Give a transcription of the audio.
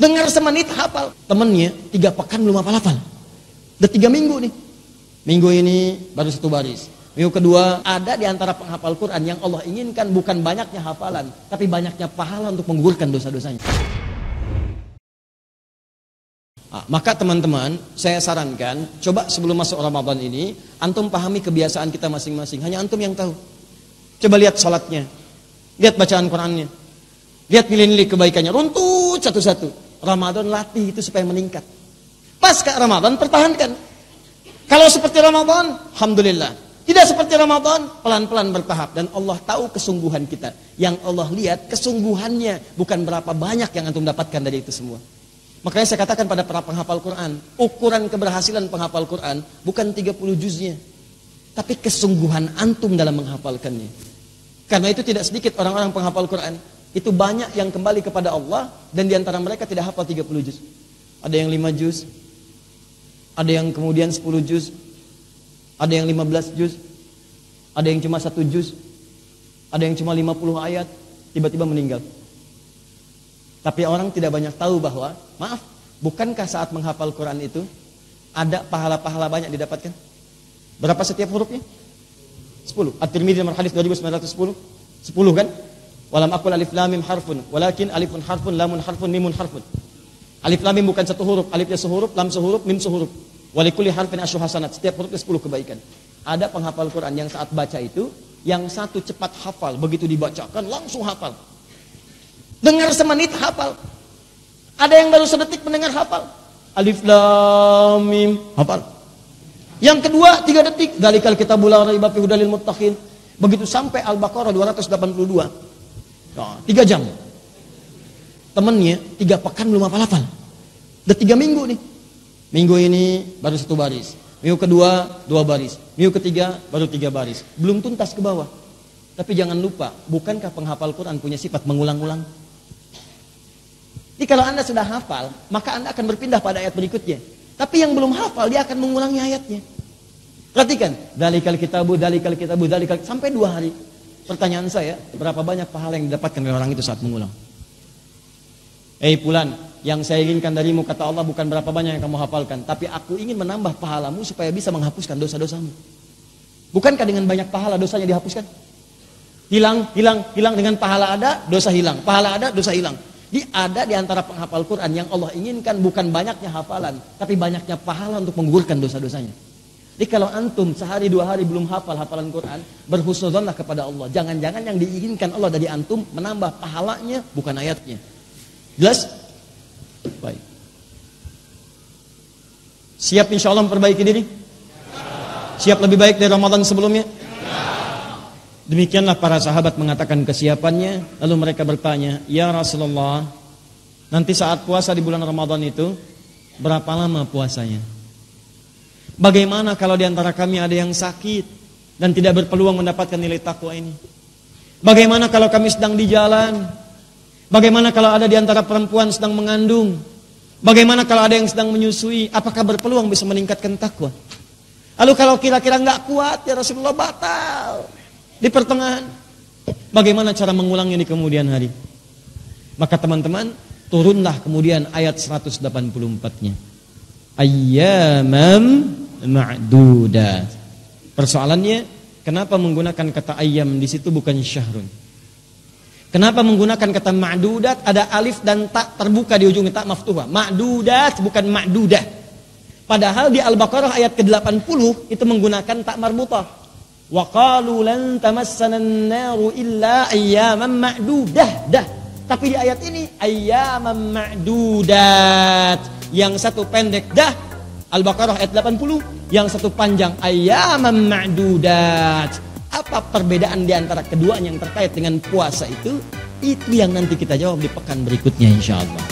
Dengar semenit hafal. Temennya 3 pekan belum hafal-hafal. Udah 3 minggu nih. Minggu ini baru 1 baris. Minggu kedua, ada di antara penghafal Quran yang Allah inginkan bukan banyaknya hafalan, tapi banyaknya pahala untuk menggugurkan dosa-dosanya. Maka teman-teman, saya sarankan, coba sebelum masuk Ramadan ini, antum pahami kebiasaan kita masing-masing. Hanya antum yang tahu. Coba lihat salatnya, lihat bacaan Qurannya, lihat nilai-nilai kebaikannya, runtut satu-satu. Ramadan latih itu supaya meningkat. Pasca Ramadan pertahankan. Kalau seperti Ramadan, alhamdulillah. Tidak seperti Ramadan, pelan-pelan bertahap. Dan Allah tahu kesungguhan kita. Yang Allah lihat kesungguhannya, bukan berapa banyak yang antum dapatkan dari itu semua. Makanya saya katakan pada para penghafal Quran, ukuran keberhasilan penghafal Quran bukan 30 juznya, tapi kesungguhan antum dalam menghafalkannya. Karena itu tidak sedikit orang-orang penghafal Quran, itu banyak yang kembali kepada Allah, dan diantara mereka tidak hafal 30 juz. Ada yang 5 juz, ada yang kemudian 10 juz, ada yang 15 juz, ada yang cuma 1 juz, ada yang cuma 50 ayat, tiba-tiba meninggal. Tapi orang tidak banyak tahu bahwa, maaf, bukankah saat menghafal Quran itu ada pahala-pahala banyak didapatkan? Berapa setiap hurufnya? 10. At-Tirmidzi nomor hadis 2910. 10 kan? Walam aqul alif lam mim harfun, walakin alifun harfun, lamun harfun, mimun harfun. Alif lam mim bukan 1 huruf, alifnya sehuruf, lam sehuruf, mim sehuruf. Walikulli harfin asyru hasanat. Setiap hurufnya 10 kebaikan. Ada penghafal Quran yang saat baca itu, yang satu cepat hafal, begitu dibacakan langsung hafal. Dengar semenit hafal. Ada yang baru sedetik mendengar hafal. Alif lam mim hafal. Yang kedua 3 detik. Dzalikal kitabul la raiba fihi hudal lil muttaqin. Begitu sampai Al-Baqarah 282. Nah, 3 jam. Temennya 3 pekan belum hafal-hafal. Udah 3 minggu nih. Minggu ini baru 1 baris. Minggu kedua 2 baris. Minggu ketiga baru 3 baris. Belum tuntas ke bawah. Tapi jangan lupa, bukankah penghafal Quran punya sifat mengulang-ulang? Jadi kalau Anda sudah hafal, maka Anda akan berpindah pada ayat berikutnya. Tapi yang belum hafal, dia akan mengulangi ayatnya. Perhatikan, dalikal kitabu, sampai 2 hari. Pertanyaan saya, berapa banyak pahala yang didapatkan oleh orang itu saat mengulang? Fulan, yang saya inginkan darimu, kata Allah, bukan berapa banyak yang kamu hafalkan, tapi aku ingin menambah pahalamu supaya bisa menghapuskan dosa-dosamu. Bukankah dengan banyak pahala dosanya dihapuskan? Hilang dengan pahala ada, dosa hilang. Pahala ada, dosa hilang. Ada di antara penghafal Quran yang Allah inginkan bukan banyaknya hafalan, tapi banyaknya pahala untuk menggugurkan dosa-dosanya. Jadi kalau antum sehari 2 hari belum hafal hafalan Quran, berhusnudzonlah kepada Allah. Jangan-jangan yang diinginkan Allah dari antum menambah pahalanya, bukan ayatnya. Jelas? Baik. Siap insya Allah memperbaiki diri? Siap lebih baik dari Ramadan sebelumnya? Demikianlah para sahabat mengatakan kesiapannya. Lalu mereka bertanya, ya Rasulullah, nanti saat puasa di bulan Ramadan itu berapa lama puasanya? Bagaimana kalau di antara kami ada yang sakit dan tidak berpeluang mendapatkan nilai takwa ini? Bagaimana kalau kami sedang di jalan? Bagaimana kalau ada di antara perempuan sedang mengandung? Bagaimana kalau ada yang sedang menyusui? Apakah berpeluang bisa meningkatkan takwa? Lalu kalau kira-kira nggak kuat, ya Rasulullah, batal di pertengahan. Bagaimana cara mengulangnya di kemudian hari? Maka teman-teman, turunlah kemudian ayat 184-nya. Ayyamam ma'dudat. Persoalannya, kenapa menggunakan kata ayyam di situ bukan syahrun? Kenapa menggunakan kata ma'dudat? Ada alif dan tak terbuka di ujungnya, tak maftuhah. Ma'dudat bukan ma'dudah. Padahal di Al-Baqarah ayat ke-80 itu menggunakan tak marbutah. Wa qalu lan tamassana an-naru illa ayyaman ma'dudah. Tapi di ayat ini ayyaman ma'dudat. Yang satu pendek dah, Al-Baqarah ayat 80, yang satu panjang ayyaman ma'dudat. Apa perbedaan di antara keduanya yang terkait dengan puasa itu? Itu yang nanti kita jawab di pekan berikutnya insyaallah.